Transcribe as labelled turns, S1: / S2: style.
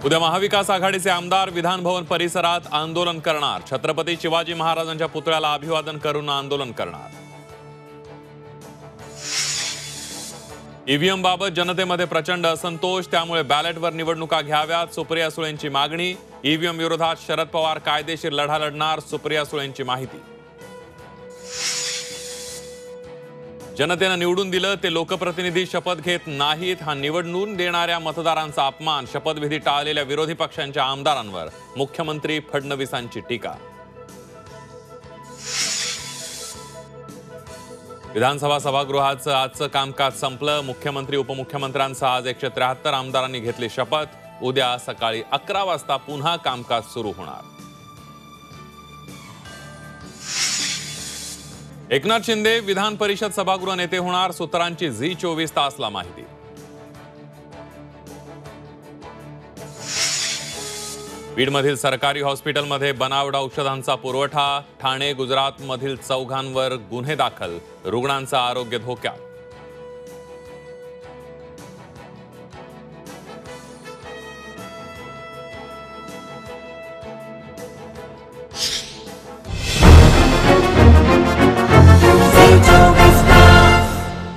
S1: उद्या महाविकास आघाडीचे आमदार विधान भवन परिसरात आंदोलन करणार। छत्रपती शिवाजी महाराजांच्या पुतळ्याला अभिवादन करून आंदोलन करणार। ईव्हीएम बाबत जनतेमध्ये प्रचंड असंतोष, त्यामुळे बॅलेटवर निवडणुका घ्याव्यात, सुप्रिया सुळेंची मागणी। ईव्हीएम विरोधात शरद पवार कायदेशीर लढा लढणार, सुप्रिया सुळेंची माहिती। जनतेने निवडून दिलं ते लोकप्रतिनिधी शपथ घेत नाहीत, हा निवडून देणाऱ्या मतदारांचा अपमान। शपथविधी टाळलेल्या विरोधी पक्षांच्या आमदारांवर मुख्यमंत्री फडणवीसांची टीका। विधानसभा सभागृहाचं आजचं कामकाज संपलं। मुख्यमंत्री उपमुख्यमंत्र्यांसह आज 173 आमदारांनी घेतली शपथ। उद्या सकाळी 11 वाजता पुन्हा कामकाज सुरू होणार। एकनाथ शिंदे विधान परिषद सभागृह नेते होणार, सूत्रांची झी24 तासला माहिती। बीडमधील सरकारी हॉस्पिटलमध्ये बनावट औषधांचा पुरवठा। ठाणे गुजरातमधील 4 गुन्हे दाखल, रुग्णांचं आरोग्य धोक्यात।